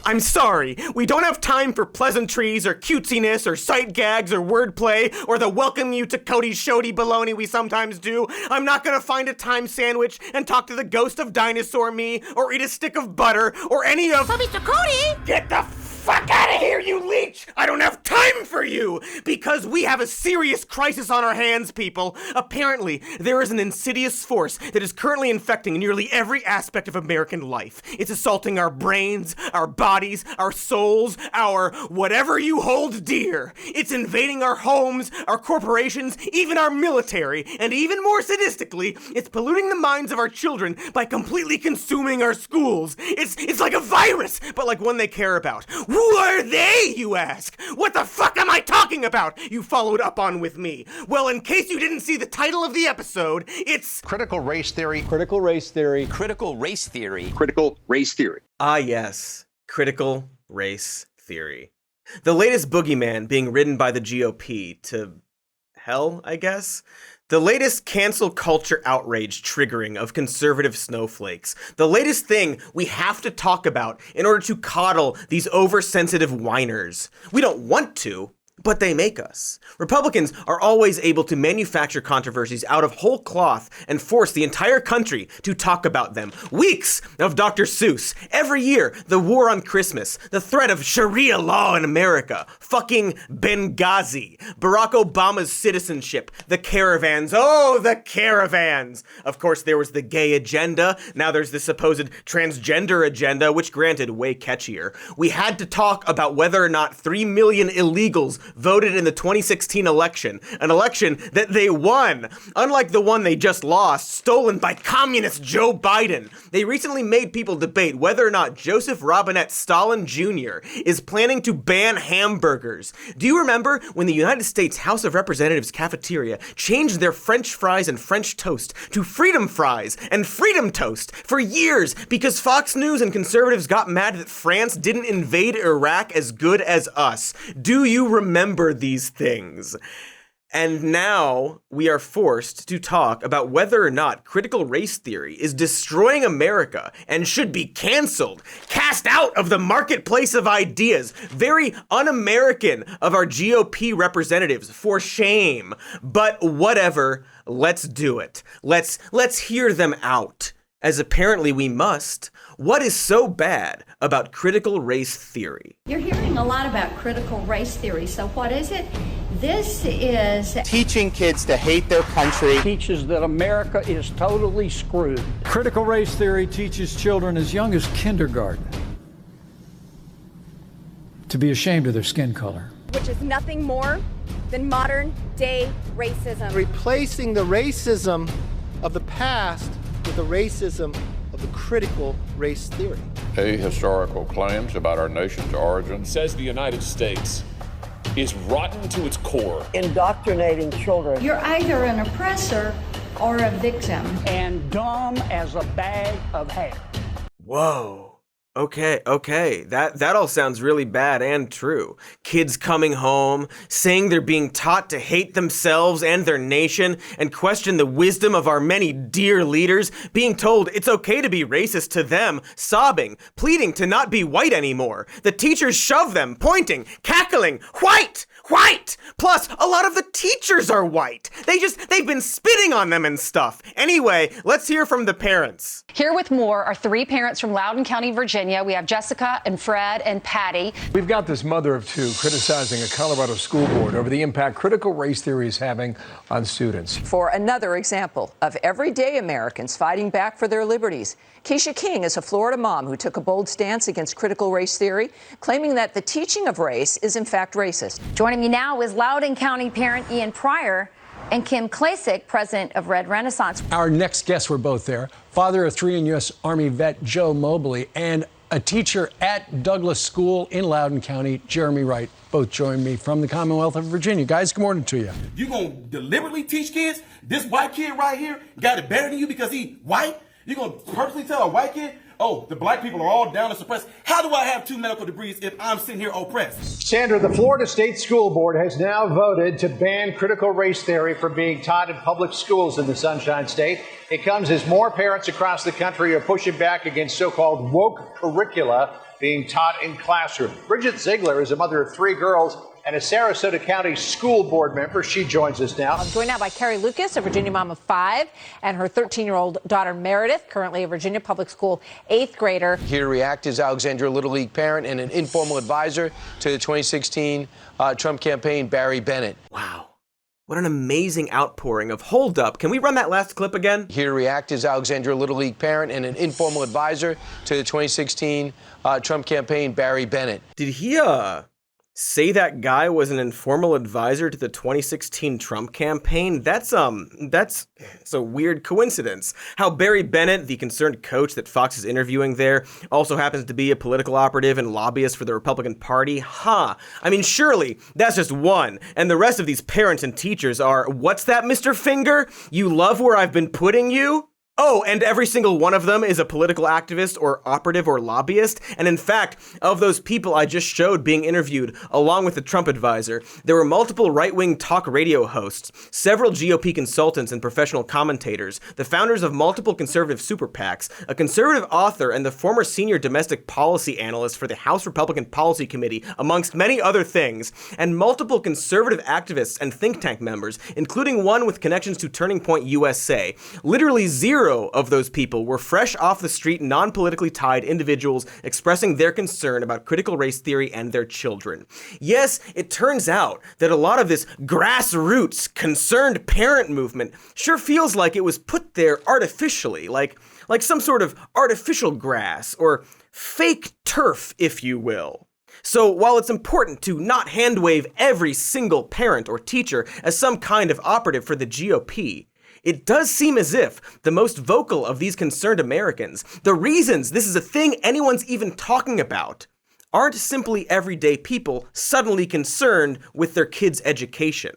I'm sorry. We don't have time for pleasantries or cutesiness or sight gags or wordplay or the welcome you to Cody's shody baloney we sometimes do. I'm not gonna find a time sandwich and talk to the ghost of dinosaur me or eat a stick of butter or any of— So, Mr. Cody! Get the fuck out of here, you leech! I don't have time for you! Because we have a serious crisis on our hands, people. Apparently, there is an insidious force that is currently infecting nearly every aspect of American life. It's assaulting our brains, our bodies, our souls, our whatever you hold dear. It's invading our homes, our corporations, even our military, and even more sadistically, it's polluting the minds of our children by completely consuming our schools. It's like a virus, but like one they care about. Who are they, you ask? What the fuck am I talking about? You followed up on with me. Well, in case you didn't see the title of the episode, it's Critical race theory. Critical race theory. Critical race theory. Critical race theory. Ah, yes. Critical race theory. The latest boogeyman being ridden by the GOP to hell, I guess? The latest cancel culture outrage triggering of conservative snowflakes. The latest thing we have to talk about in order to coddle these oversensitive whiners. We don't want to, but they make us. Republicans are always able to manufacture controversies out of whole cloth and force the entire country to talk about them. Weeks of Dr. Seuss. Every year, the war on Christmas. The threat of Sharia law in America. Fucking Benghazi. Barack Obama's citizenship. The caravans. Oh, the caravans. Of course, there was the gay agenda. Now there's the supposed transgender agenda, which granted, way catchier. We had to talk about whether or not 3 million illegals voted in the 2016 election, an election that they won, unlike the one they just lost, stolen by communist Joe Biden. They recently made people debate whether or not Joseph Robinette Stalin Jr. is planning to ban hamburgers. Do you remember when the United States House of Representatives cafeteria changed their French fries and French toast to freedom fries and freedom toast for years because Fox News and conservatives got mad that France didn't invade Iraq as good as us? Do you remember these things? And now we are forced to talk about whether or not critical race theory is destroying America and should be canceled, cast out of the marketplace of ideas. Very un-American of our GOP representatives, for shame. But whatever, let's do it. Let's hear them out, as apparently we must. What is so bad about critical race theory? You're hearing a lot about critical race theory, so what is it? This is teaching kids to hate their country. Teaches that America is totally screwed. Critical race theory teaches children as young as kindergarten to be ashamed of their skin color. Which is nothing more than modern day racism. Replacing the racism of the past with the racism of the critical race theory. Ahistorical claims about our nation's origin. Says the United States is rotten to its core. Indoctrinating children. you're either an oppressor or a victim. And dumb as a bag of hay. Whoa. Okay. That all sounds really bad and true. Kids coming home, saying they're being taught to hate themselves and their nation and question the wisdom of our many dear leaders, being told it's okay to be racist to them, sobbing, pleading to not be white anymore. The teachers shove them, pointing, cackling, white! Plus, a lot of the teachers are white. They've been spitting on them and stuff. Anyway, let's hear from the parents. Here with more are 3 parents from Loudoun County, Virginia. We have Jessica and Fred and Patty. We've got this mother of 2 criticizing a Colorado school board over the impact critical race theory is having on students. For another example of everyday Americans fighting back for their liberties, Keisha King is a Florida mom who took a bold stance against critical race theory, claiming that the teaching of race is in fact racist. Joining me now is Loudoun County parent Ian Pryor and Kim Klasick, president of Red Renaissance. Our next guests were both there. Father of 3 and U.S. Army vet Joe Mobley and a teacher at Douglas School in Loudoun County, Jeremy Wright. Both join me from the Commonwealth of Virginia. Guys, good morning to you. You gonna deliberately teach kids this white kid right here got it better than you because he white? You're going to purposely tell a white kid, oh, the black people are all down and suppressed. How do I have 2 medical degrees if I'm sitting here oppressed? Sandra, the Florida State School Board has now voted to ban critical race theory from being taught in public schools in the Sunshine State. It comes as more parents across the country are pushing back against so-called woke curricula being taught in classrooms. Bridget Ziegler is a mother of 3 girls and a Sarasota County school board member. She joins us now. I'm joined now by Carrie Lucas, a Virginia mom of 5, and her 13-year-old daughter Meredith, currently a Virginia public school 8th grader. Here to react is Alexandria Little League parent and an informal advisor to the 2016 Trump campaign, Barry Bennett. Wow. What an amazing outpouring of hold up. Can we run that last clip again? Here to react is Alexandria Little League parent and an informal advisor to the 2016 Trump campaign, Barry Bennett. Did he, say that guy was an informal advisor to the 2016 Trump campaign? That's a weird coincidence. How Barry Bennett, the concerned coach that Fox is interviewing there, also happens to be a political operative and lobbyist for the Republican Party? I mean, surely that's just one. And the rest of these parents and teachers are, what's that, Mr. Finger? You love where I've been putting you? Oh, and every single one of them is a political activist or operative or lobbyist. And in fact, of those people I just showed being interviewed, along with the Trump advisor, there were multiple right-wing talk radio hosts, several GOP consultants and professional commentators, the founders of multiple conservative super PACs, a conservative author, and the former senior domestic policy analyst for the House Republican Policy Committee, amongst many other things, and multiple conservative activists and think tank members, including one with connections to Turning Point USA. Literally zero of those people were fresh off the street, non-politically tied individuals expressing their concern about critical race theory and their children. Yes, it turns out that a lot of this grassroots concerned parent movement sure feels like it was put there artificially, like some sort of artificial grass or fake turf, if you will. So while it's important to not handwave every single parent or teacher as some kind of operative for the GOP, it does seem as if the most vocal of these concerned Americans, the reasons this is a thing anyone's even talking about, aren't simply everyday people suddenly concerned with their kids' education.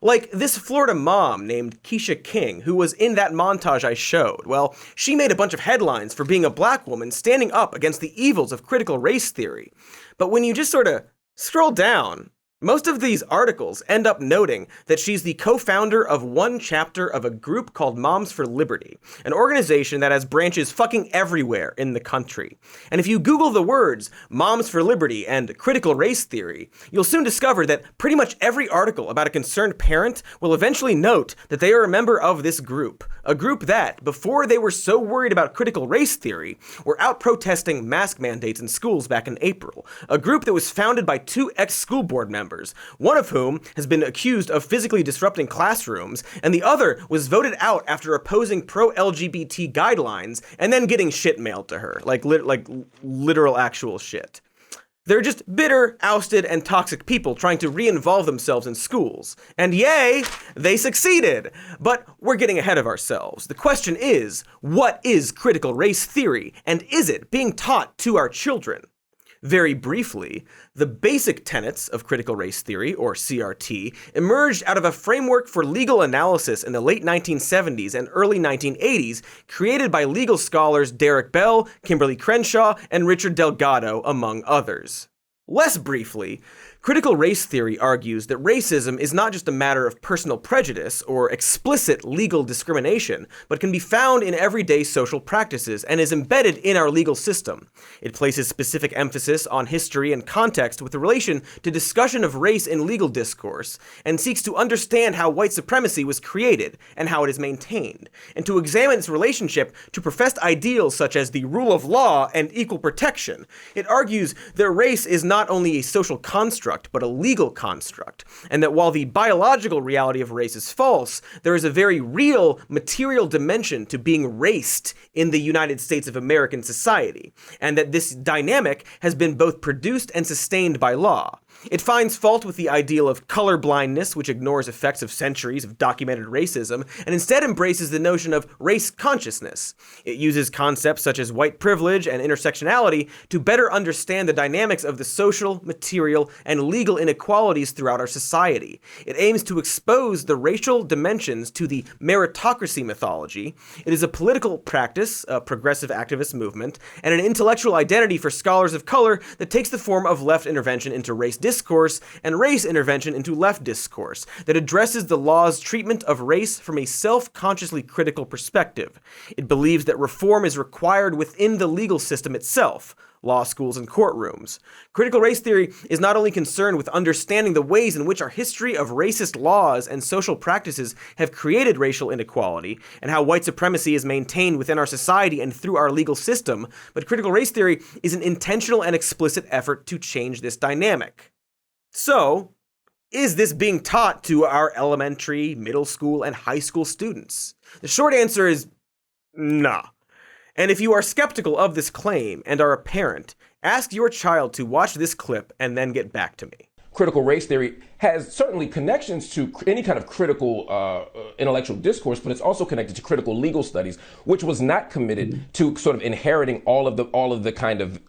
Like this Florida mom named Keisha King, who was in that montage I showed. Well, she made a bunch of headlines for being a black woman standing up against the evils of critical race theory. But when you just sort of scroll down, most of these articles end up noting that she's the co-founder of one chapter of a group called Moms for Liberty, an organization that has branches fucking everywhere in the country. And if you Google the words Moms for Liberty and critical race theory, you'll soon discover that pretty much every article about a concerned parent will eventually note that they are a member of this group, a group that, before they were so worried about critical race theory, were out protesting mask mandates in schools back in April, a group that was founded by 2 ex-school board members, one of whom has been accused of physically disrupting classrooms, and the other was voted out after opposing pro-LGBT guidelines and then getting shit mailed to her, like literal actual shit. They're just bitter, ousted, and toxic people trying to re-involve themselves in schools. And yay, they succeeded! But we're getting ahead of ourselves. The question is, what is critical race theory, and is it being taught to our children? Very briefly, the basic tenets of critical race theory, or CRT, emerged out of a framework for legal analysis in the late 1970s and early 1980s, created by legal scholars Derek Bell, Kimberly Crenshaw, and Richard Delgado, among others. Less briefly, critical race theory argues that racism is not just a matter of personal prejudice or explicit legal discrimination, but can be found in everyday social practices and is embedded in our legal system. It places specific emphasis on history and context with relation to discussion of race in legal discourse, and seeks to understand how white supremacy was created and how it is maintained, and to examine its relationship to professed ideals such as the rule of law and equal protection. It argues that race is not only a social construct, but a legal construct, and that while the biological reality of race is false, there is a very real material dimension to being raced in the United States of American society, and that this dynamic has been both produced and sustained by law. It finds fault with the ideal of color blindness, which ignores effects of centuries of documented racism, and instead embraces the notion of race consciousness. It uses concepts such as white privilege and intersectionality to better understand the dynamics of the social, material, and legal inequalities throughout our society. It aims to expose the racial dimensions to the meritocracy mythology. It is a political practice, a progressive activist movement, and an intellectual identity for scholars of color that takes the form of left intervention into race discourse and race intervention into left discourse, that addresses the law's treatment of race from a self-consciously critical perspective. It believes that reform is required within the legal system itself, law schools and courtrooms. Critical race theory is not only concerned with understanding the ways in which our history of racist laws and social practices have created racial inequality, and how white supremacy is maintained within our society and through our legal system, but critical race theory is an intentional and explicit effort to change this dynamic. So, is this being taught to our elementary, middle school, and high school students? The short answer is nah. And if you are skeptical of this claim and are a parent, ask your child to watch this clip and then get back to me. Critical race theory has certainly connections to any kind of critical intellectual discourse, but it's also connected to critical legal studies, which was not committed to sort of inheriting all of the kind of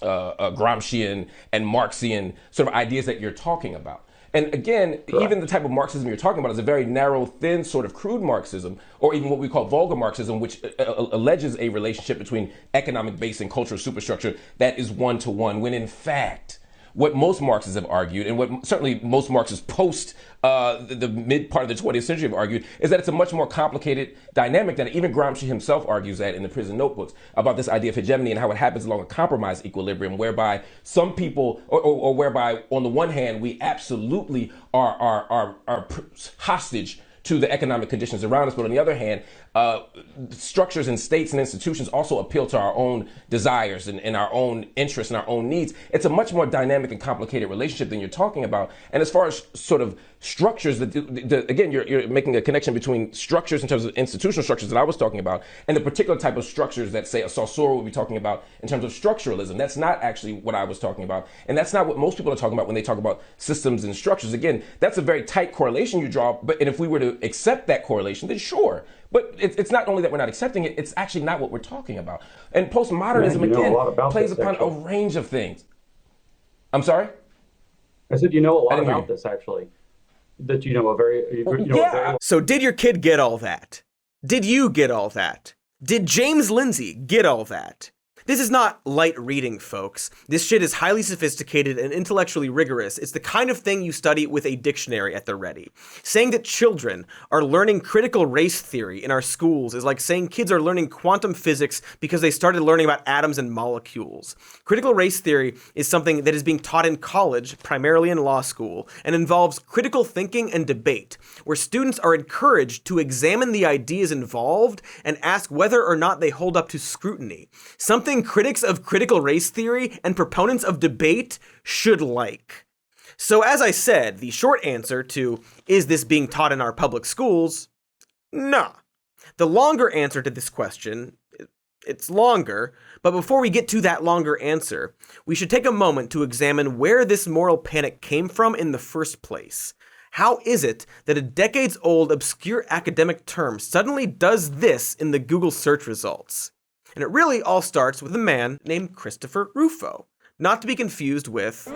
Gramscian and Marxian sort of ideas that you're talking about. And again, even the type of Marxism you're talking about is a very narrow, thin, sort of crude Marxism, or even what we call vulgar Marxism, which alleges a relationship between economic base and cultural superstructure that is one-to-one, when in fact, what most Marxists have argued, and what certainly most Marxists post the mid part of the 20th century have argued, is that it's a much more complicated dynamic than even Gramsci himself argues at in the prison notebooks about this idea of hegemony and how it happens along a compromise equilibrium, whereby some people, or whereby on the one hand we absolutely are hostage to the economic conditions around us, but on the other hand, structures and states and institutions also appeal to our own desires and our own interests and our own needs. It's a much more dynamic and complicated relationship than you're talking about. And as far as sort of structures, again, you're making a connection between structures in terms of institutional structures that I was talking about and the particular type of structures that, say, a Saussure would be talking about in terms of structuralism. That's not actually what I was talking about. And that's not what most people are talking about when they talk about systems and structures. Again, that's a very tight correlation you draw. And if we were to accept that correlation, then sure. But it's not only that we're not accepting it, it's actually not what we're talking about. And postmodernism, again, plays upon a range of things. I'm sorry? I said you know a lot about this, actually. That you know a very... So did your kid get all that? Did you get all that? Did James Lindsay get all that? This is not light reading, folks. This shit is highly sophisticated and intellectually rigorous. It's the kind of thing you study with a dictionary at the ready. Saying that children are learning critical race theory in our schools is like saying kids are learning quantum physics because they started learning about atoms and molecules. Critical race theory is something that is being taught in college, primarily in law school, and involves critical thinking and debate, where students are encouraged to examine the ideas involved and ask whether or not they hold up to scrutiny. Something critics of critical race theory and proponents of debate should like. So as I said, the short answer to, is this being taught in our public schools? Nah. The longer answer to this question, it's longer, but before we get to that longer answer, we should take a moment to examine where this moral panic came from in the first place. How is it that a decades-old obscure academic term suddenly does this in the Google search results? And it really all starts with a man named Christopher Rufo, not to be confused with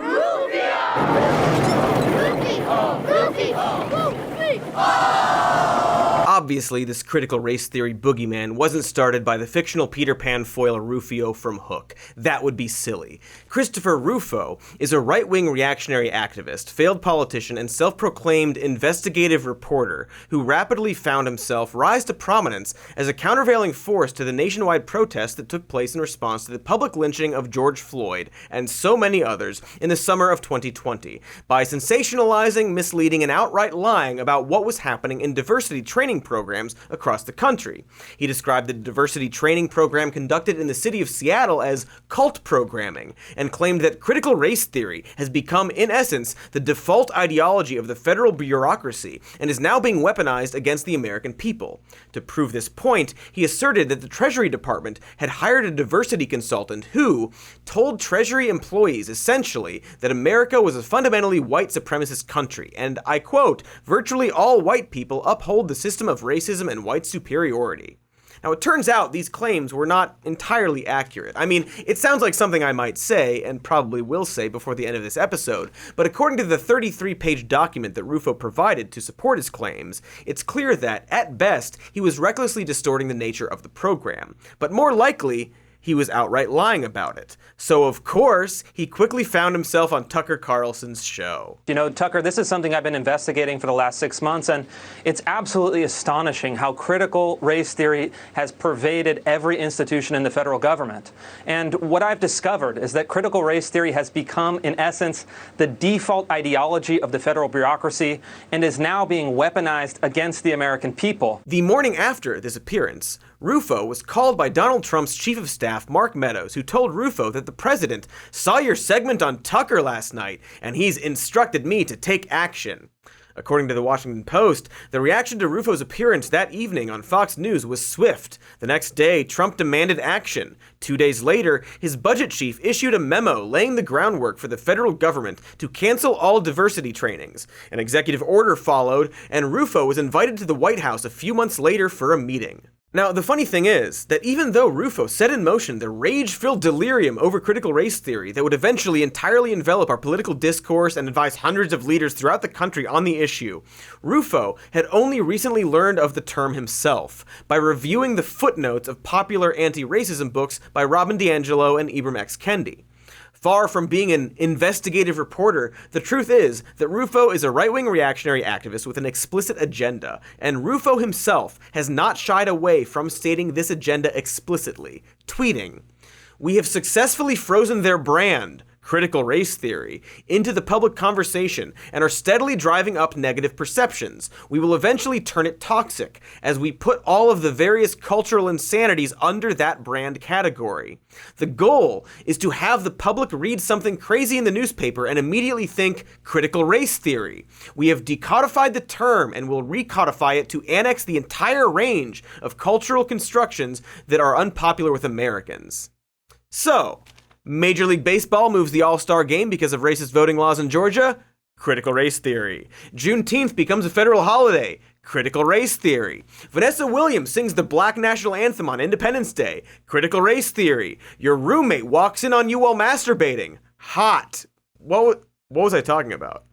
Obviously, this critical race theory boogeyman wasn't started by the fictional Peter Pan foil Rufio from Hook. That would be silly. Christopher Rufo is a right-wing reactionary activist, failed politician, and self-proclaimed investigative reporter who rapidly found himself rise to prominence as a countervailing force to the nationwide protests that took place in response to the public lynching of George Floyd and so many others in the summer of 2020 by sensationalizing, misleading, and outright lying about what was happening in diversity training programs across the country. He described the diversity training program conducted in the city of Seattle as cult programming, and claimed that critical race theory has become, in essence, the default ideology of the federal bureaucracy and is now being weaponized against the American people. To prove this point, he asserted that the Treasury Department had hired a diversity consultant who told Treasury employees, essentially, that America was a fundamentally white supremacist country, and, I quote, virtually all white people uphold the system of racism and white superiority. Now, it turns out these claims were not entirely accurate. I mean, it sounds like something I might say, and probably will say before the end of this episode, but according to the 33-page document that Rufo provided to support his claims, it's clear that, at best, he was recklessly distorting the nature of the program, but more likely, he was outright lying about it. So, of course, he quickly found himself on Tucker Carlson's show. You know, Tucker, this is something I've been investigating for the last 6 months, and it's absolutely astonishing how critical race theory has pervaded every institution in the federal government. And what I've discovered is that critical race theory has become, in essence, the default ideology of the federal bureaucracy and is now being weaponized against the American people. The morning after this appearance, Rufo was called by Donald Trump's chief of staff, Mark Meadows, who told Rufo that the president saw your segment on Tucker last night, and he's instructed me to take action. According to the Washington Post, the reaction to Rufo's appearance that evening on Fox News was swift. The next day, Trump demanded action. 2 days later, his budget chief issued a memo laying the groundwork for the federal government to cancel all diversity trainings. An executive order followed, and Rufo was invited to the White House a few months later for a meeting. Now, the funny thing is that even though Rufo set in motion the rage-filled delirium over critical race theory that would eventually entirely envelop our political discourse and advise hundreds of leaders throughout the country on the issue, Rufo had only recently learned of the term himself by reviewing the footnotes of popular anti-racism books by Robin DiAngelo and Ibram X. Kendi. Far from being an investigative reporter, the truth is that Rufo is a right-wing reactionary activist with an explicit agenda, and Rufo himself has not shied away from stating this agenda explicitly, tweeting, "We have successfully frozen their brand, critical race theory, into the public conversation and are steadily driving up negative perceptions. We will eventually turn it toxic as we put all of the various cultural insanities under that brand category. The goal is to have the public read something crazy in the newspaper and immediately think critical race theory. We have decodified the term and will recodify it to annex the entire range of cultural constructions that are unpopular with Americans." So, Major League Baseball moves the All-Star game because of racist voting laws in Georgia? Critical race theory. Juneteenth becomes a federal holiday? Critical race theory. Vanessa Williams sings the Black National Anthem on Independence Day? Critical race theory. Your roommate walks in on you while masturbating? Hot. What was I talking about?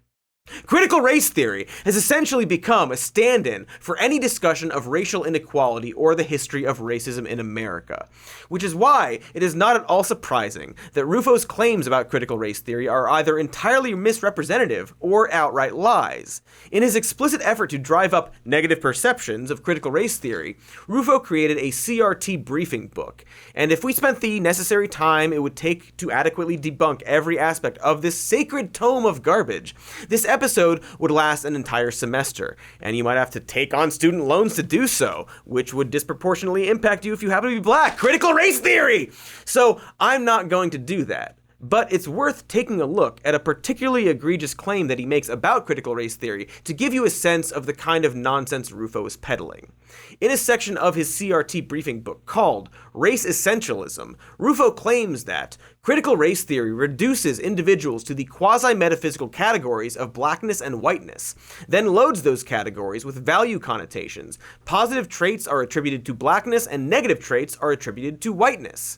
Critical race theory has essentially become a stand-in for any discussion of racial inequality or the history of racism in America, which is why it is not at all surprising that Rufo's claims about critical race theory are either entirely misrepresentative or outright lies. In his explicit effort to drive up negative perceptions of critical race theory, Rufo created a CRT briefing book, and if we spent the necessary time it would take to adequately debunk every aspect of this sacred tome of garbage, this episode would last an entire semester, and you might have to take on student loans to do so, which would disproportionately impact you if you happen to be black. Critical race theory! So I'm not going to do that. But it's worth taking a look at a particularly egregious claim that he makes about critical race theory to give you a sense of the kind of nonsense Rufo is peddling. In a section of his CRT briefing book called Race Essentialism, Rufo claims that critical race theory reduces individuals to the quasi-metaphysical categories of blackness and whiteness, then loads those categories with value connotations. Positive traits are attributed to blackness and negative traits are attributed to whiteness.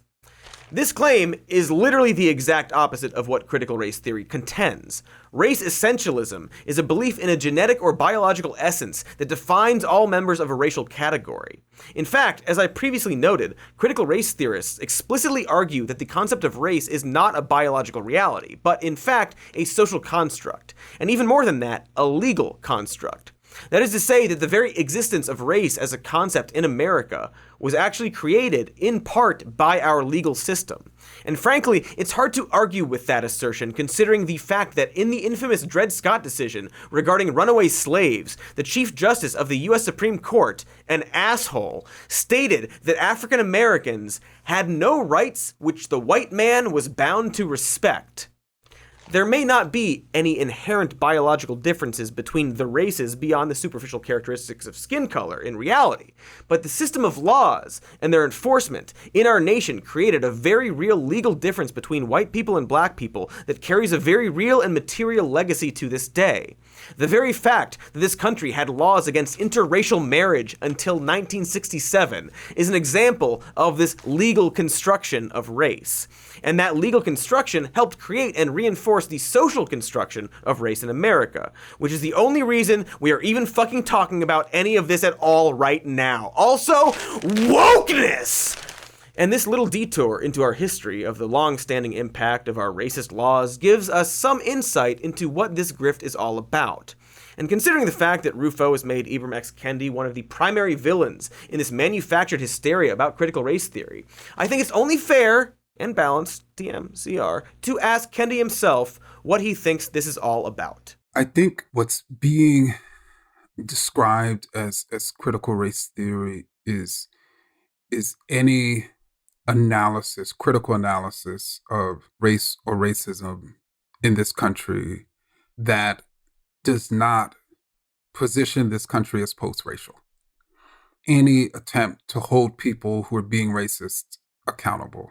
This claim is literally the exact opposite of what critical race theory contends. Race essentialism is a belief in a genetic or biological essence that defines all members of a racial category. In fact, as I previously noted, critical race theorists explicitly argue that the concept of race is not a biological reality, but in fact a social construct, and even more than that, a legal construct. That is to say that the very existence of race as a concept in America was actually created in part by our legal system. And frankly, it's hard to argue with that assertion considering the fact that in the infamous Dred Scott decision regarding runaway slaves, the Chief Justice of the US Supreme Court, an asshole, stated that African Americans had no rights which the white man was bound to respect. There may not be any inherent biological differences between the races beyond the superficial characteristics of skin color in reality, but the system of laws and their enforcement in our nation created a very real legal difference between white people and black people that carries a very real and material legacy to this day. The very fact that this country had laws against interracial marriage until 1967 is an example of this legal construction of race. And that legal construction helped create and reinforce the social construction of race in America, which is the only reason we are even fucking talking about any of this at all right now. Also, wokeness! And this little detour into our history of the long-standing impact of our racist laws gives us some insight into what this grift is all about. And considering the fact that Rufo has made Ibram X. Kendi one of the primary villains in this manufactured hysteria about critical race theory, I think it's only fair and balanced, TMCR, to ask Kendi himself what he thinks this is all about. I think what's being described as critical race theory is any analysis, critical analysis of race or racism in this country that does not position this country as post-racial. Any attempt to hold people who are being racist accountable.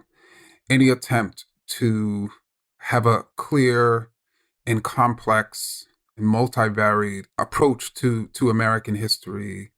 Any attempt to have a clear and complex and multivariate approach to American history,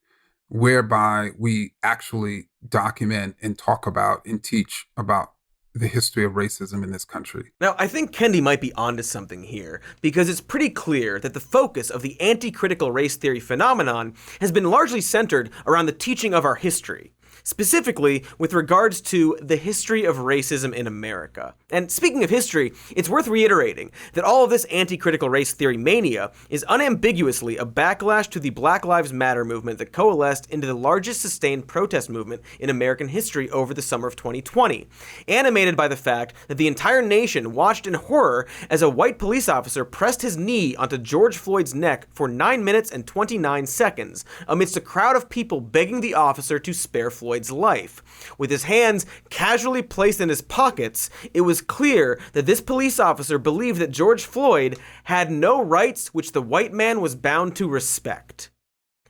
whereby we actually document and talk about and teach about the history of racism in this country. Now, I think Kendi might be onto something here, because it's pretty clear that the focus of the anti-critical race theory phenomenon has been largely centered around the teaching of our history. Specifically with regards to the history of racism in America. And speaking of history, it's worth reiterating that all of this anti-critical race theory mania is unambiguously a backlash to the Black Lives Matter movement that coalesced into the largest sustained protest movement in American history over the summer of 2020, animated by the fact that the entire nation watched in horror as a white police officer pressed his knee onto George Floyd's neck for 9 minutes and 29 seconds, amidst a crowd of people begging the officer to spare Floyd's life. With his hands casually placed in his pockets, it was clear that this police officer believed that George Floyd had no rights which the white man was bound to respect.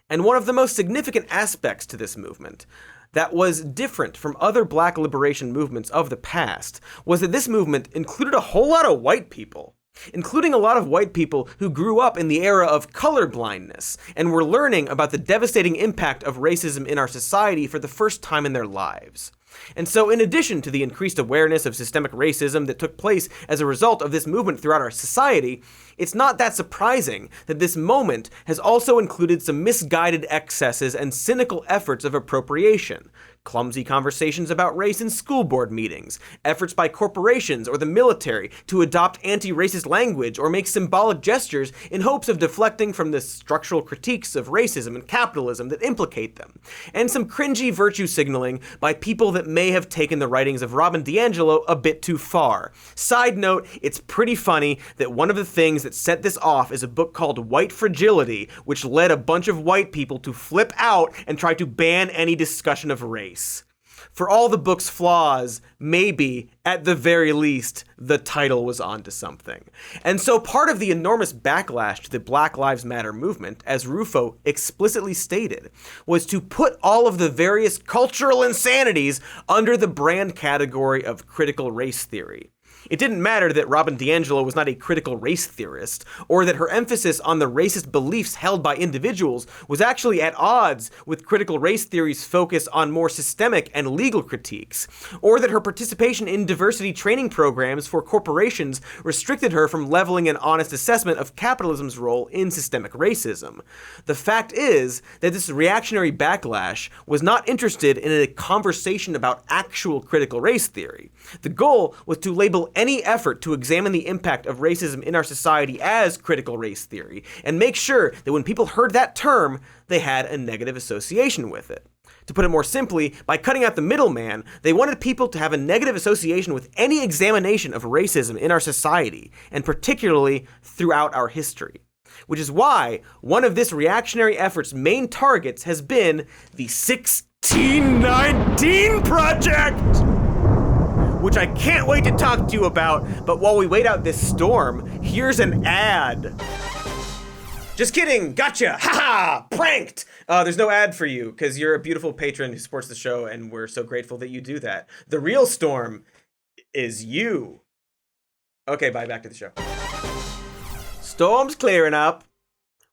And one of the most significant aspects to this movement that was different from other black liberation movements of the past was that this movement included a whole lot of white people. Including a lot of white people who grew up in the era of colorblindness and were learning about the devastating impact of racism in our society for the first time in their lives. And so, in addition to the increased awareness of systemic racism that took place as a result of this movement throughout our society, it's not that surprising that this moment has also included some misguided excesses and cynical efforts of appropriation. Clumsy conversations about race in school board meetings, efforts by corporations or the military to adopt anti-racist language or make symbolic gestures in hopes of deflecting from the structural critiques of racism and capitalism that implicate them, and some cringy virtue signaling by people that may have taken the writings of Robin DiAngelo a bit too far. Side note, it's pretty funny that one of the things that set this off is a book called White Fragility, which led a bunch of white people to flip out and try to ban any discussion of race. For all the book's flaws, maybe, at the very least, the title was onto something. And so part of the enormous backlash to the Black Lives Matter movement, as Rufo explicitly stated, was to put all of the various cultural insanities under the brand category of critical race theory. It didn't matter that Robin DiAngelo was not a critical race theorist, or that her emphasis on the racist beliefs held by individuals was actually at odds with critical race theory's focus on more systemic and legal critiques, or that her participation in diversity training programs for corporations restricted her from leveling an honest assessment of capitalism's role in systemic racism. The fact is that this reactionary backlash was not interested in a conversation about actual critical race theory. The goal was to label any effort to examine the impact of racism in our society as critical race theory, and make sure that when people heard that term, they had a negative association with it. To put it more simply, by cutting out the middleman, they wanted people to have a negative association with any examination of racism in our society, and particularly throughout our history. Which is why one of this reactionary effort's main targets has been the 1619 Project! which I can't wait to talk to you about. But while we wait out this storm, here's an ad. Just kidding, gotcha, haha, pranked. There's no ad for you because you're a beautiful patron who supports the show and we're so grateful that you do that. The real storm is you. Okay, bye, back to the show. Storm's clearing up.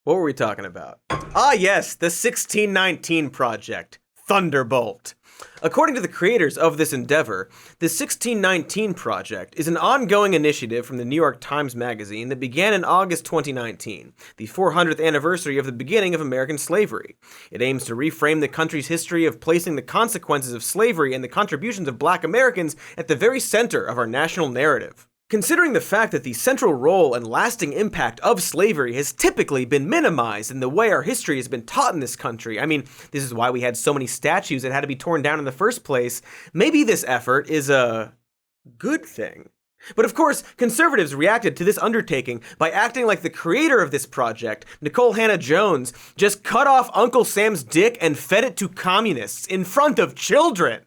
What were we talking about? Ah, yes, the 1619 Project, Thunderbolt. According to the creators of this endeavor, the 1619 Project is an ongoing initiative from the New York Times Magazine that began in August 2019, the 400th anniversary of the beginning of American slavery. It aims to reframe the country's history of placing the consequences of slavery and the contributions of Black Americans at the very center of our national narrative. Considering the fact that the central role and lasting impact of slavery has typically been minimized in the way our history has been taught in this country, I mean, this is why we had so many statues that had to be torn down in the first place, maybe this effort is a good thing. But of course, conservatives reacted to this undertaking by acting like the creator of this project, Nicole Hannah-Jones, just cut off Uncle Sam's dick and fed it to communists in front of children.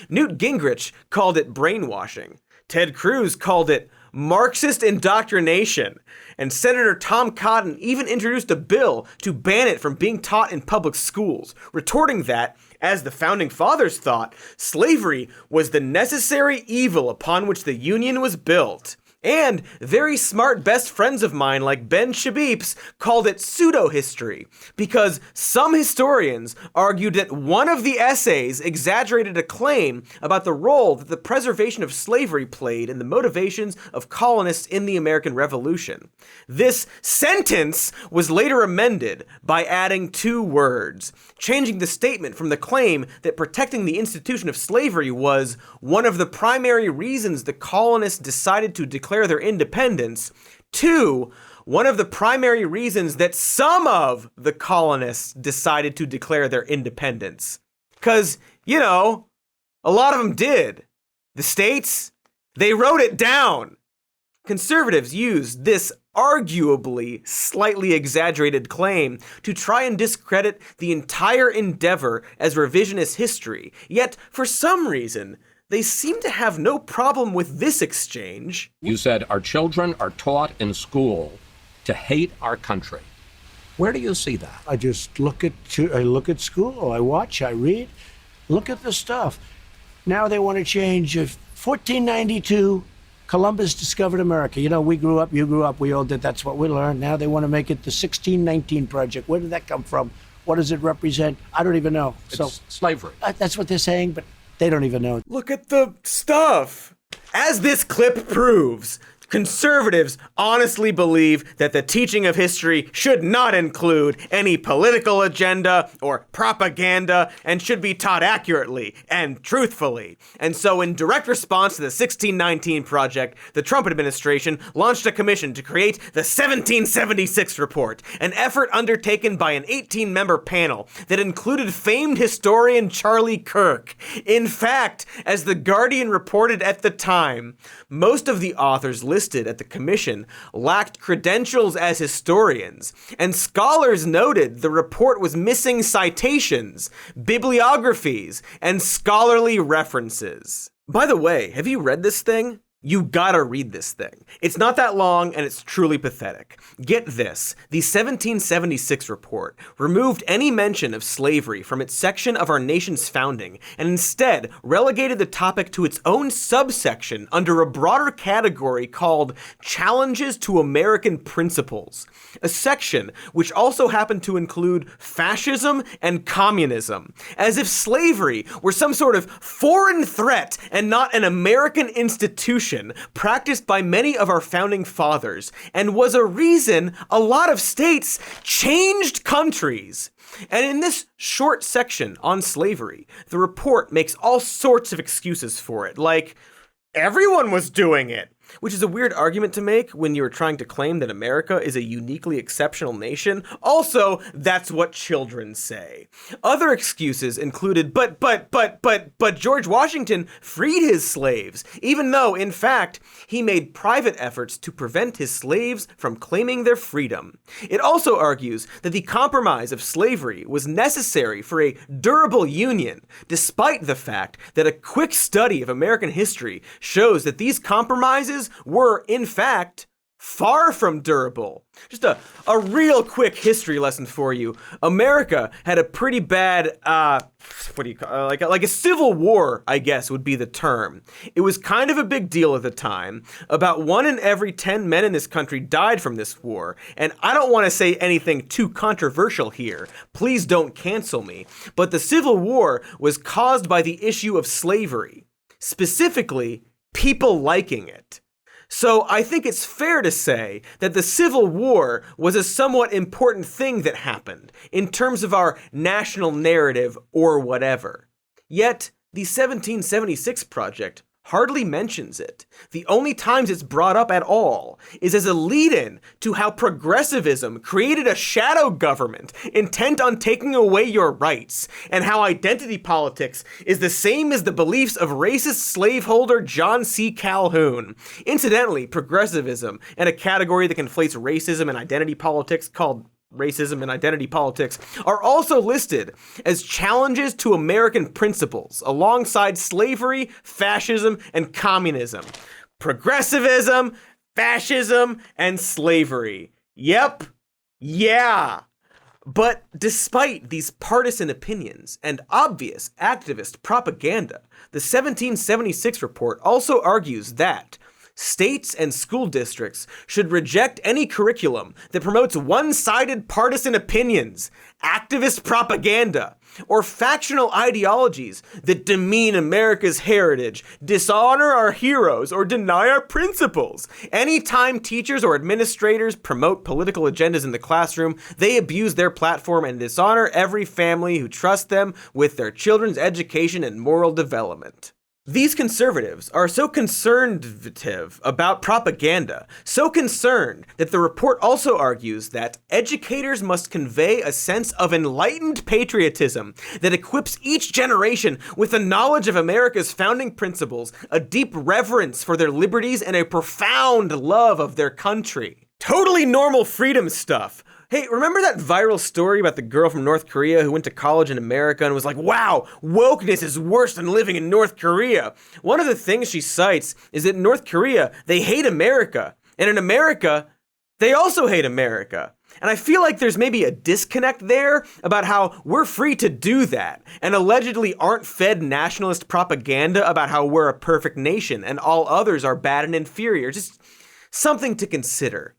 Newt Gingrich called it brainwashing. Ted Cruz called it Marxist indoctrination, and Senator Tom Cotton even introduced a bill to ban it from being taught in public schools, retorting that, as the Founding Fathers thought, slavery was the necessary evil upon which the Union was built. And very smart best friends of mine like Ben Shabeeps called it pseudo-history, because some historians argued that one of the essays exaggerated a claim about the role that the preservation of slavery played in the motivations of colonists in the American Revolution. This sentence was later amended by adding 2 words, changing the statement from the claim that protecting the institution of slavery was one of the primary reasons the colonists decided to declare their independence, to one of the primary reasons that some of the colonists decided to declare their independence. Because, you know, a lot of them did. The states, they wrote it down. Conservatives used this arguably slightly exaggerated claim to try and discredit the entire endeavor as revisionist history, yet for some reason, they seem to have no problem with this exchange. You said our children are taught in school to hate our country. Where do you see that? I just look at school, I watch, I read, look at the stuff. Now they want to change 1492, Columbus discovered America. You know, we grew up, you grew up, we all did, that's what we learned. Now they want to make it the 1619 Project. Where did that come from? What does it represent? I don't even know. It's slavery. That's what they're saying, but they don't even know. Look at the stuff. As this clip proves, conservatives honestly believe that the teaching of history should not include any political agenda or propaganda and should be taught accurately and truthfully. And so in direct response to the 1619 Project, the Trump administration launched a commission to create the 1776 Report, an effort undertaken by an 18-member panel that included famed historian Charlie Kirk. In fact, as The Guardian reported at the time, most of the authors listed at the commission lacked credentials as historians, and scholars noted the report was missing citations, bibliographies, and scholarly references. By the way, have you read this thing? You gotta read this thing. It's not that long and it's truly pathetic. Get this, the 1776 report removed any mention of slavery from its section of our nation's founding and instead relegated the topic to its own subsection under a broader category called Challenges to American Principles, a section which also happened to include fascism and communism, as if slavery were some sort of foreign threat and not an American institution practiced by many of our founding fathers, and was a reason a lot of states changed countries. And in this short section on slavery, the report makes all sorts of excuses for it, like, everyone was doing it. which is a weird argument to make when you're trying to claim that America is a uniquely exceptional nation. Also, that's what children say. Other excuses included, but George Washington freed his slaves, even though, in fact, he made private efforts to prevent his slaves from claiming their freedom. It also argues that the compromise of slavery was necessary for a durable union, despite the fact that a quick study of American history shows that these compromises were, in fact, far from durable. Just a real quick history lesson for you. America had a pretty bad, like a civil war, I guess would be the term. It was kind of a big deal at the time. About 1 in every 10 men in this country died from this war. And I don't want to say anything too controversial here. Please don't cancel me. But the Civil War was caused by the issue of slavery. Specifically, people liking it. So I think it's fair to say that the Civil War was a somewhat important thing that happened in terms of our national narrative or whatever. Yet, the 1776 Project hardly mentions it. The only times it's brought up at all is as a lead-in to how progressivism created a shadow government intent on taking away your rights, and how identity politics is the same as the beliefs of racist slaveholder John C. Calhoun. Incidentally, progressivism, and a category that conflates racism and identity politics called racism and identity politics, are also listed as challenges to American principles alongside slavery, fascism, and communism. Progressivism, fascism, and slavery. Yep. Yeah. But despite these partisan opinions and obvious activist propaganda, the 1776 report also argues that states and school districts should reject any curriculum that promotes one-sided partisan opinions, activist propaganda, or factional ideologies that demean America's heritage, dishonor our heroes, or deny our principles. Anytime teachers or administrators promote political agendas in the classroom, they abuse their platform and dishonor every family who trusts them with their children's education and moral development. These conservatives are so conservative about propaganda, so concerned that the report also argues that educators must convey a sense of enlightened patriotism that equips each generation with a knowledge of America's founding principles, a deep reverence for their liberties, and a profound love of their country. Totally normal freedom stuff. Hey, remember that viral story about the girl from North Korea who went to college in America and was like, wow, wokeness is worse than living in North Korea? One of the things she cites is that in North Korea, they hate America. And in America, they also hate America. And I feel like there's maybe a disconnect there about how we're free to do that and allegedly aren't fed nationalist propaganda about how we're a perfect nation and all others are bad and inferior. Just something to consider.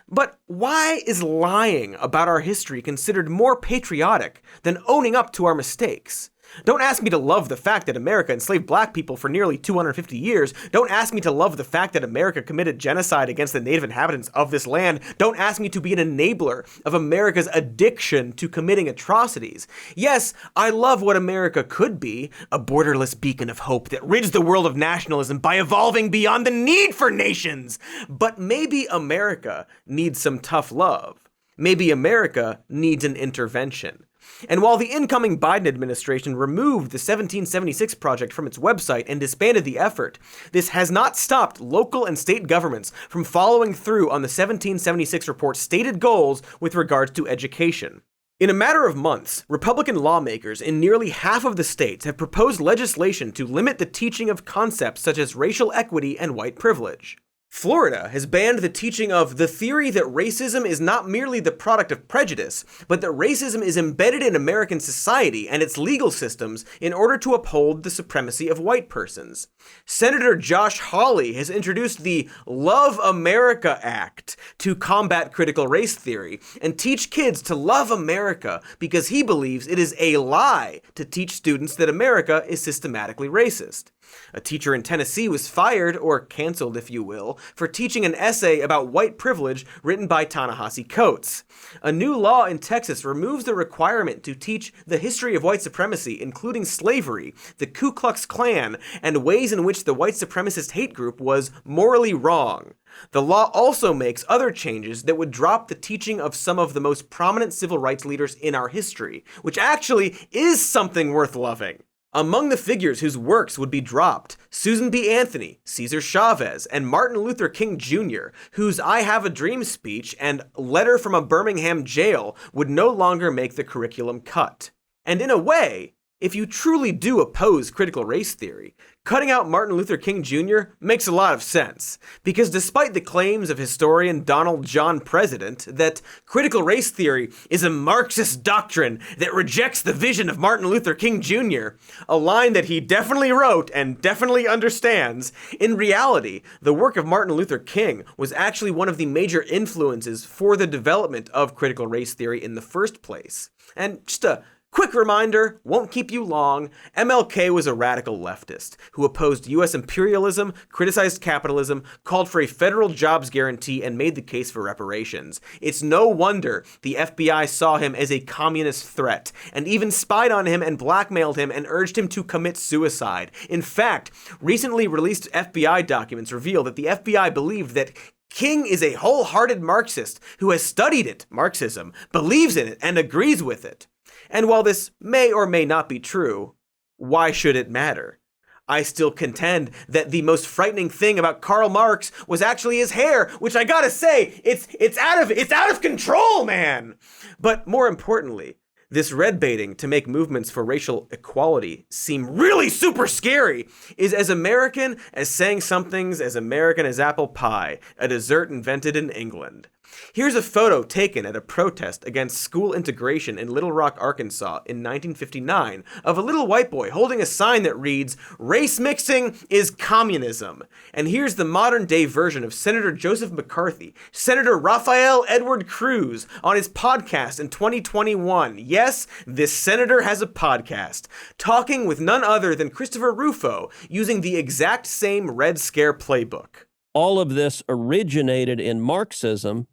But why is lying about our history considered more patriotic than owning up to our mistakes? Don't ask me to love the fact that America enslaved black people for nearly 250 years. Don't ask me to love the fact that America committed genocide against the native inhabitants of this land. Don't ask me to be an enabler of America's addiction to committing atrocities. Yes, I love what America could be, a borderless beacon of hope that rids the world of nationalism by evolving beyond the need for nations. But maybe America needs some tough love. Maybe America needs an intervention. And while the incoming Biden administration removed the 1776 Project from its website and disbanded the effort, this has not stopped local and state governments from following through on the 1776 report's stated goals with regards to education. In a matter of months, Republican lawmakers in nearly half of the states have proposed legislation to limit the teaching of concepts such as racial equity and white privilege. Florida has banned the teaching of the theory that racism is not merely the product of prejudice, but that racism is embedded in American society and its legal systems in order to uphold the supremacy of white persons. Senator Josh Hawley has introduced the Love America Act to combat critical race theory and teach kids to love America because he believes it is a lie to teach students that America is systematically racist. A teacher in Tennessee was fired, or canceled if you will, for teaching an essay about white privilege written by Ta-Nehisi Coates. A new law in Texas removes the requirement to teach the history of white supremacy, including slavery, the Ku Klux Klan, and ways in which the white supremacist hate group was morally wrong. The law also makes other changes that would drop the teaching of some of the most prominent civil rights leaders in our history, which actually is something worth loving. Among the figures whose works would be dropped, Susan B. Anthony, Cesar Chavez, and Martin Luther King Jr., whose I Have a Dream speech and Letter from a Birmingham Jail would no longer make the curriculum cut. And in a way, if you truly do oppose critical race theory, cutting out Martin Luther King Jr. makes a lot of sense, because despite the claims of historian Donald John President that critical race theory is a Marxist doctrine that rejects the vision of Martin Luther King Jr., a line that he definitely wrote and definitely understands, in reality, the work of Martin Luther King was actually one of the major influences for the development of critical race theory in the first place. And just a quick reminder, won't keep you long, MLK was a radical leftist who opposed U.S. imperialism, criticized capitalism, called for a federal jobs guarantee, and made the case for reparations. It's no wonder the FBI saw him as a communist threat, and even spied on him and blackmailed him and urged him to commit suicide. In fact, recently released FBI documents reveal that the FBI believed that King is a wholehearted Marxist who has studied it, Marxism, believes in it, and agrees with it. And while this may or may not be true, why should it matter? I still contend that the most frightening thing about Karl Marx was actually his hair, which I gotta say, it's out of control, man! But more importantly, this red baiting to make movements for racial equality seem really super scary is as American as saying something's as American as apple pie, a dessert invented in England. Here's a photo taken at a protest against school integration in Little Rock, Arkansas in 1959 of a little white boy holding a sign that reads, "Race mixing is communism." And here's the modern day version of Senator Joseph McCarthy, Senator Rafael Edward Cruz, on his podcast in 2021. Yes, this senator has a podcast, talking with none other than Christopher Rufo, using the exact same Red Scare playbook. All of this originated in Marxism.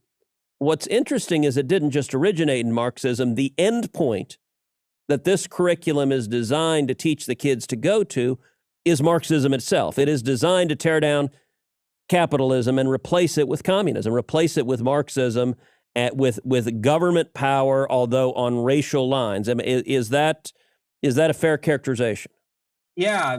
What's interesting is it didn't just originate in Marxism. The end point that this curriculum is designed to teach the kids to go to is Marxism itself. It is designed to tear down capitalism and replace it with communism, replace it with Marxism, with government power, although on racial lines. I mean, is that a fair characterization? Yeah,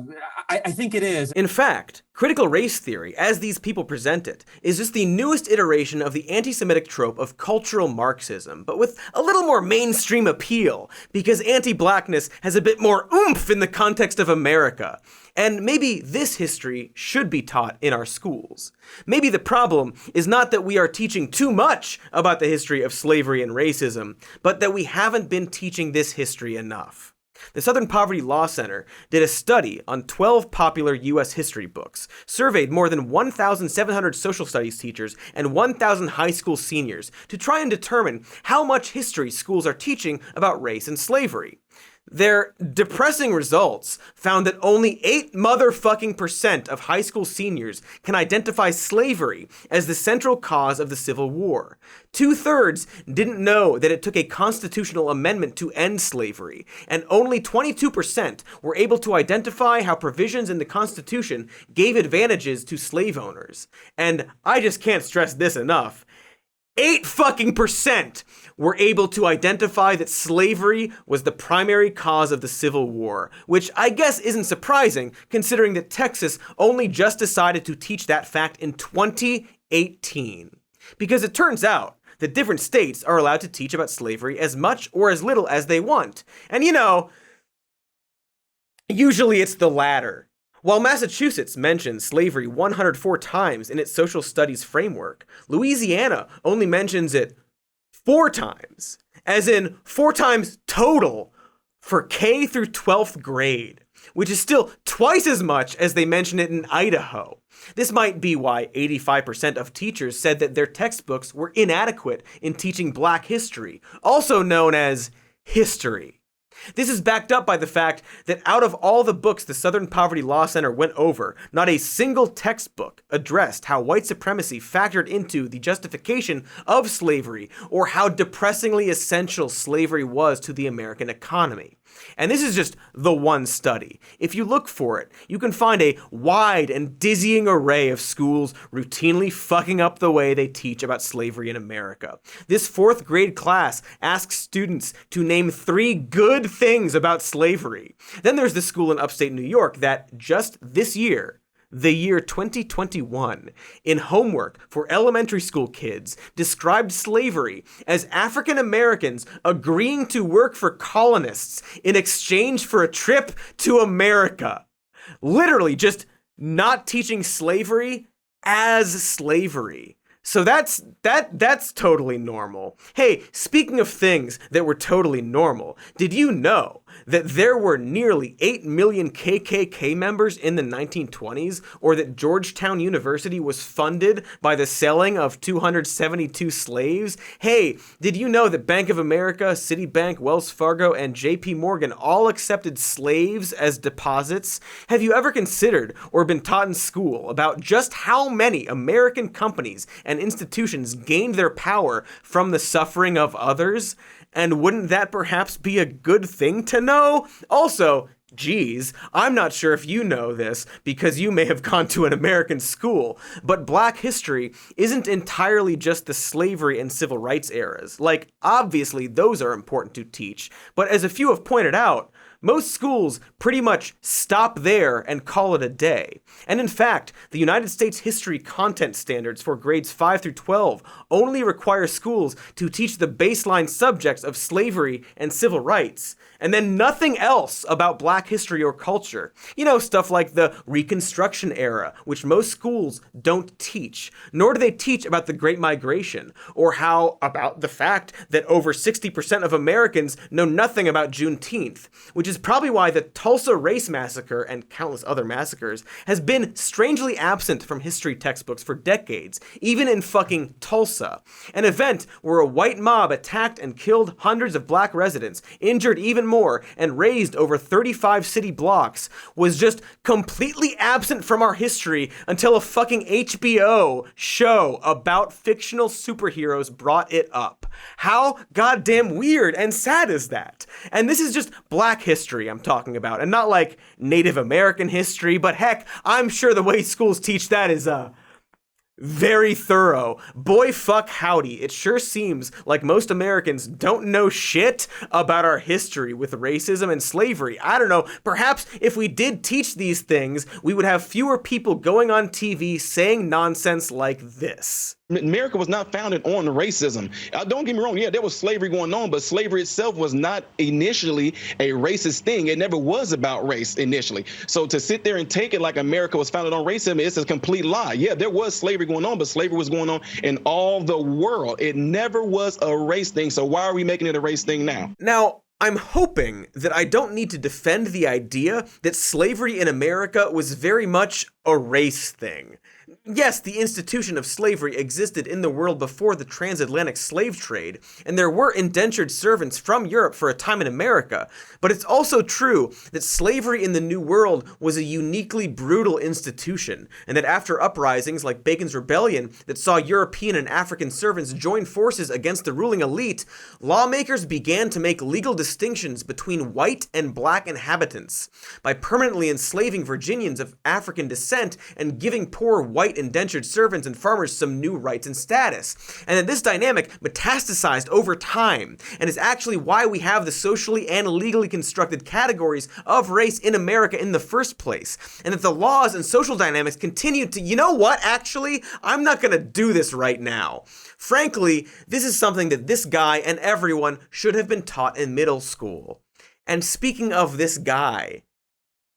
I think it is. In fact, critical race theory, as these people present it, is just the newest iteration of the anti-Semitic trope of cultural Marxism, but with a little more mainstream appeal, because anti-blackness has a bit more oomph in the context of America. And maybe this history should be taught in our schools. Maybe the problem is not that we are teaching too much about the history of slavery and racism, but that we haven't been teaching this history enough. The Southern Poverty Law Center did a study on 12 popular U.S. history books, surveyed more than 1,700 social studies teachers and 1,000 high school seniors to try and determine how much history schools are teaching about race and slavery. Their depressing results found that only 8% of high school seniors can identify slavery as the central cause of the Civil War. 2/3 didn't know that it took a constitutional amendment to end slavery, and only 22% were able to identify how provisions in the Constitution gave advantages to slave owners. And I just can't stress this enough. 8% were able to identify that slavery was the primary cause of the Civil War, which I guess isn't surprising considering that Texas only just decided to teach that fact in 2018. Because it turns out that different states are allowed to teach about slavery as much or as little as they want. And usually it's the latter. While Massachusetts mentions slavery 104 times in its social studies framework, Louisiana only mentions it 4 times, as in 4 times total for K through 12th grade, which is still twice as much as they mention it in Idaho. This might be why 85% of teachers said that their textbooks were inadequate in teaching Black history, also known as history. This is backed up by the fact that out of all the books the Southern Poverty Law Center went over, not a single textbook addressed how white supremacy factored into the justification of slavery or how depressingly essential slavery was to the American economy. And this is just the one study. If you look for it, you can find a wide and dizzying array of schools routinely fucking up the way they teach about slavery in America. This 4th grade class asks students to name 3 good things about slavery. Then there's the school in upstate New York that just this year, the year 2021, in homework for elementary school kids, described slavery as African Americans agreeing to work for colonists in exchange for a trip to America. Literally just not teaching slavery as slavery. So that's totally normal. Hey, speaking of things that were totally normal, did you know that there were nearly 8 million KKK members in the 1920s, or that Georgetown University was funded by the selling of 272 slaves? Hey, did you know that Bank of America, Citibank, Wells Fargo, and JP Morgan all accepted slaves as deposits? Have you ever considered or been taught in school about just how many American companies and institutions gained their power from the suffering of others? And wouldn't that perhaps be a good thing to know? Also, geez, I'm not sure if you know this because you may have gone to an American school, but Black history isn't entirely just the slavery and civil rights eras. Like, obviously those are important to teach, but as a few have pointed out, most schools pretty much stop there and call it a day. And in fact, the United States history content standards for grades 5 through 12 only require schools to teach the baseline subjects of slavery and civil rights, and then nothing else about Black history or culture. You know, stuff like the Reconstruction era, which most schools don't teach, nor do they teach about the Great Migration, or about the fact that over 60% of Americans know nothing about Juneteenth, which is probably why the Tulsa Race Massacre and countless other massacres has been strangely absent from history textbooks for decades, even in fucking Tulsa, an event where a white mob attacked and killed hundreds of Black residents, injured even more, and razed over 35 city blocks, was just completely absent from our history until a fucking HBO show about fictional superheroes brought it up. How goddamn weird and sad is that? And this is just Black history I'm talking about, and not like Native American history, but heck, I'm sure the way schools teach that is, very thorough. Boy fuck howdy, it sure seems like most Americans don't know shit about our history with racism and slavery. I don't know, perhaps if we did teach these things, we would have fewer people going on TV saying nonsense like this. America was not founded on racism. Don't get me wrong. Yeah, there was slavery going on, but slavery itself was not initially a racist thing. It never was about race initially. So to sit there and take it like America was founded on racism, it's a complete lie. Yeah, there was slavery going on, but slavery was going on in all the world. It never was a race thing. So why are we making it a race thing now? Now, I'm hoping that I don't need to defend the idea that slavery in America was very much a race thing. Yes, the institution of slavery existed in the world before the transatlantic slave trade, and there were indentured servants from Europe for a time in America, but it's also true that slavery in the New World was a uniquely brutal institution, and that after uprisings like Bacon's Rebellion that saw European and African servants join forces against the ruling elite, lawmakers began to make legal distinctions between white and Black inhabitants by permanently enslaving Virginians of African descent and giving poor white indentured servants and farmers some new rights and status. And that this dynamic metastasized over time and is actually why we have the socially and legally constructed categories of race in America in the first place. And that the laws and social dynamics continue to, you know what, actually, I'm not gonna do this right now. Frankly, this is something that this guy and everyone should have been taught in middle school. And speaking of this guy,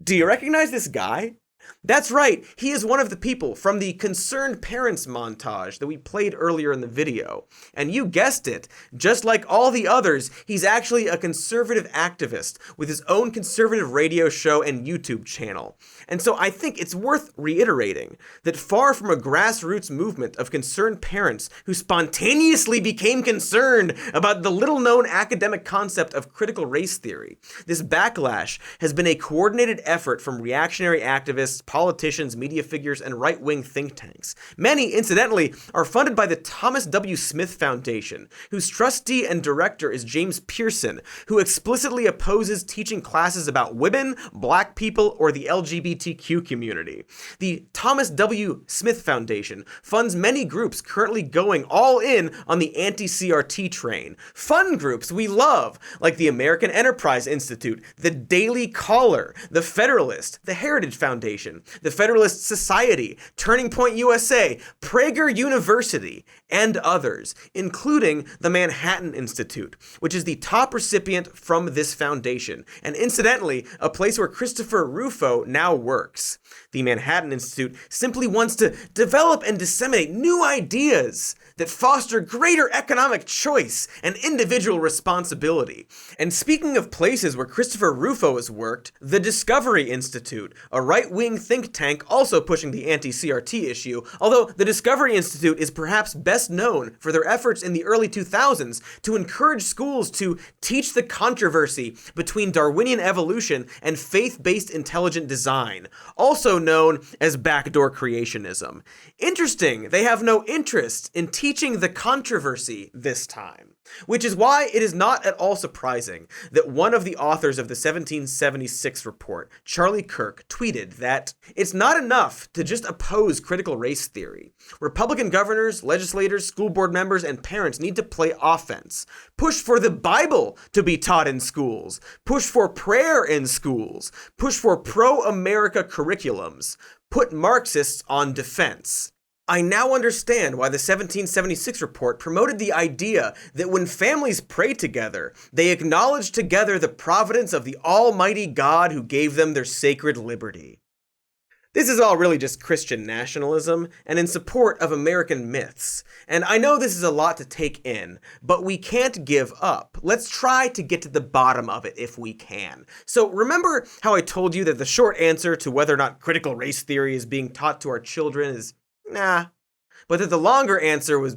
do you recognize this guy? That's right, he is one of the people from the Concerned Parents montage that we played earlier in the video. And you guessed it, just like all the others, he's actually a conservative activist with his own conservative radio show and YouTube channel. And so I think it's worth reiterating that far from a grassroots movement of concerned parents who spontaneously became concerned about the little-known academic concept of critical race theory, this backlash has been a coordinated effort from reactionary activists, politicians, media figures, and right-wing think tanks. Many, incidentally, are funded by the Thomas W. Smith Foundation, whose trustee and director is James Pearson, who explicitly opposes teaching classes about women, black people, or the LGBTQ community. The Thomas W. Smith Foundation funds many groups currently going all in on the anti-CRT train. Fun groups we love, like the American Enterprise Institute, the Daily Caller, the Federalist, the Heritage Foundation, the Federalist Society, Turning Point USA, Prager University, and others, including the Manhattan Institute, which is the top recipient from this foundation, and incidentally, a place where Christopher Rufo now works. The Manhattan Institute simply wants to develop and disseminate new ideas that foster greater economic choice and individual responsibility. And speaking of places where Christopher Rufo has worked, the Discovery Institute, a right-wing think tank also pushing the anti-CRT issue, although the Discovery Institute is perhaps best known for their efforts in the early 2000s to encourage schools to teach the controversy between Darwinian evolution and faith-based intelligent design, also known as backdoor creationism. Interesting, they have no interest in teaching the controversy this time, which is why it is not at all surprising that one of the authors of the 1776 report, Charlie Kirk, tweeted that it's not enough to just oppose critical race theory. Republican governors, legislators, school board members, and parents need to play offense. Push for the Bible to be taught in schools. Push for prayer in schools. Push for pro-America curriculums. Put Marxists on defense. I now understand why the 1776 report promoted the idea that when families pray together, they acknowledge together the providence of the Almighty God who gave them their sacred liberty. This is all really just Christian nationalism and in support of American myths. And I know this is a lot to take in, but we can't give up. Let's try to get to the bottom of it if we can. So remember how I told you that the short answer to whether or not critical race theory is being taught to our children is nah, but that the longer answer was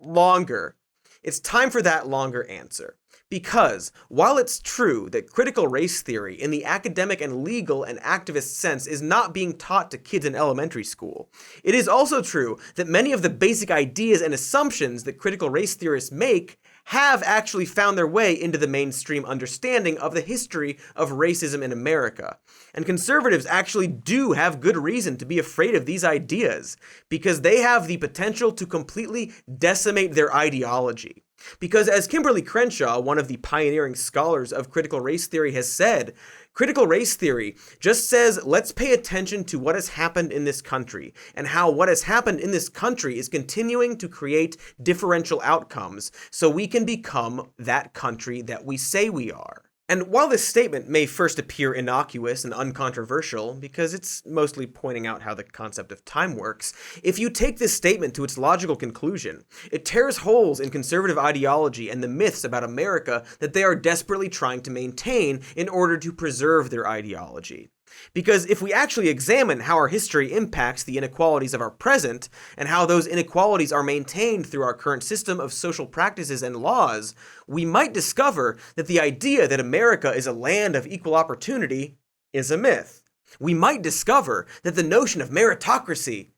longer. It's time for that longer answer. Because while it's true that critical race theory in the academic and legal and activist sense is not being taught to kids in elementary school, it is also true that many of the basic ideas and assumptions that critical race theorists make have actually found their way into the mainstream understanding of the history of racism in America. And conservatives actually do have good reason to be afraid of these ideas, because they have the potential to completely decimate their ideology. Because as Kimberly Crenshaw, one of the pioneering scholars of critical race theory, has said, critical race theory just says, let's pay attention to what has happened in this country and how what has happened in this country is continuing to create differential outcomes so we can become that country that we say we are. And while this statement may first appear innocuous and uncontroversial, because it's mostly pointing out how the concept of time works, if you take this statement to its logical conclusion, it tears holes in conservative ideology and the myths about America that they are desperately trying to maintain in order to preserve their ideology. Because if we actually examine how our history impacts the inequalities of our present, and how those inequalities are maintained through our current system of social practices and laws, we might discover that the idea that America is a land of equal opportunity is a myth. We might discover that the notion of meritocracy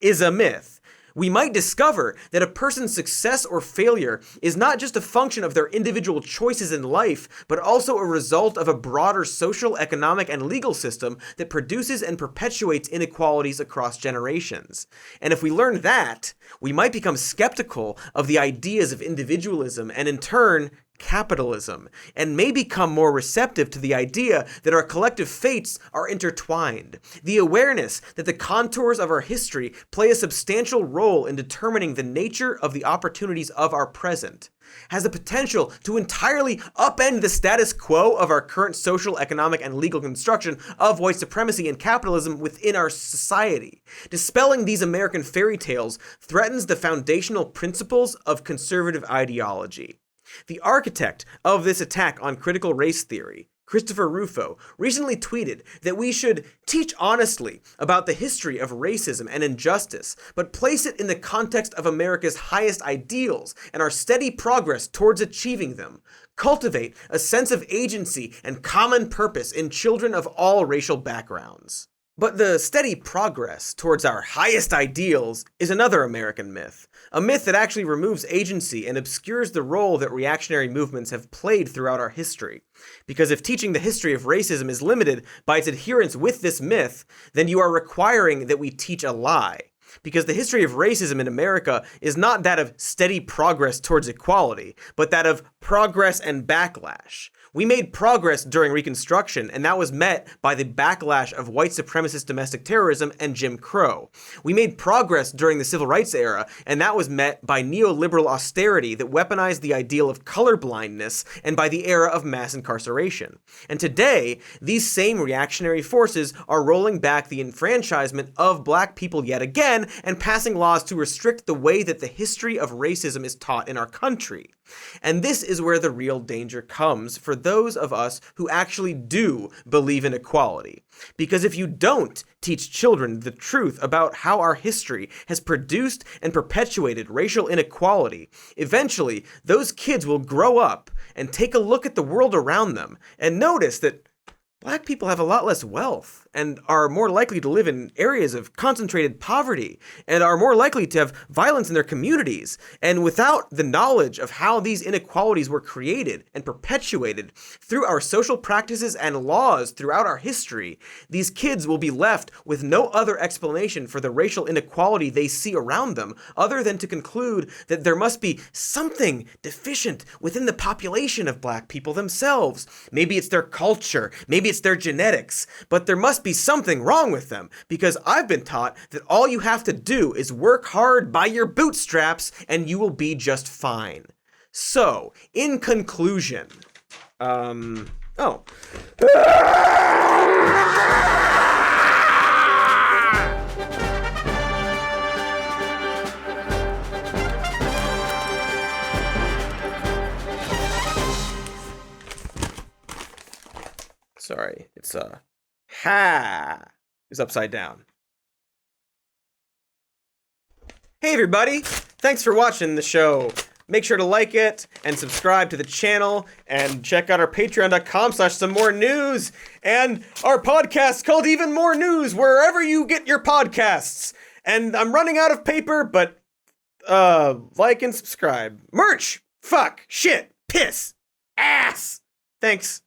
is a myth. We might discover that a person's success or failure is not just a function of their individual choices in life, but also a result of a broader social, economic, and legal system that produces and perpetuates inequalities across generations. And if we learn that, we might become skeptical of the ideas of individualism and in turn, capitalism, and may become more receptive to the idea that our collective fates are intertwined. The awareness that the contours of our history play a substantial role in determining the nature of the opportunities of our present has the potential to entirely upend the status quo of our current social, economic, and legal construction of white supremacy and capitalism within our society. Dispelling these American fairy tales threatens the foundational principles of conservative ideology. The architect of this attack on critical race theory, Christopher Rufo, recently tweeted that we should teach honestly about the history of racism and injustice, but place it in the context of America's highest ideals and our steady progress towards achieving them. Cultivate a sense of agency and common purpose in children of all racial backgrounds. But the steady progress towards our highest ideals is another American myth, a myth that actually removes agency and obscures the role that reactionary movements have played throughout our history. Because if teaching the history of racism is limited by its adherence with this myth, then you are requiring that we teach a lie. Because the history of racism in America is not that of steady progress towards equality, but that of progress and backlash. We made progress during Reconstruction, and that was met by the backlash of white supremacist domestic terrorism and Jim Crow. We made progress during the Civil Rights era, and that was met by neoliberal austerity that weaponized the ideal of colorblindness and by the era of mass incarceration. And today, these same reactionary forces are rolling back the enfranchisement of black people yet again and passing laws to restrict the way that the history of racism is taught in our country. And this is where the real danger comes for those of us who actually do believe in equality. Because if you don't teach children the truth about how our history has produced and perpetuated racial inequality, eventually those kids will grow up and take a look at the world around them and notice that black people have a lot less wealth and are more likely to live in areas of concentrated poverty and are more likely to have violence in their communities. And without the knowledge of how these inequalities were created and perpetuated through our social practices and laws throughout our history, these kids will be left with no other explanation for the racial inequality they see around them other than to conclude that there must be something deficient within the population of black people themselves. Maybe it's their culture, maybe it's their genetics, but there must be something wrong with them, because I've been taught that all you have to do is work hard by your bootstraps and you will be just fine. So, in conclusion, sorry, it's is upside down. Hey everybody, thanks for watching the show. Make sure to like it and subscribe to the channel and check out our patreon.com/somemore-news and our podcast called Even More News, wherever you get your podcasts. And I'm running out of paper, but like and subscribe. Merch! Fuck! Shit! Piss! Ass! Thanks.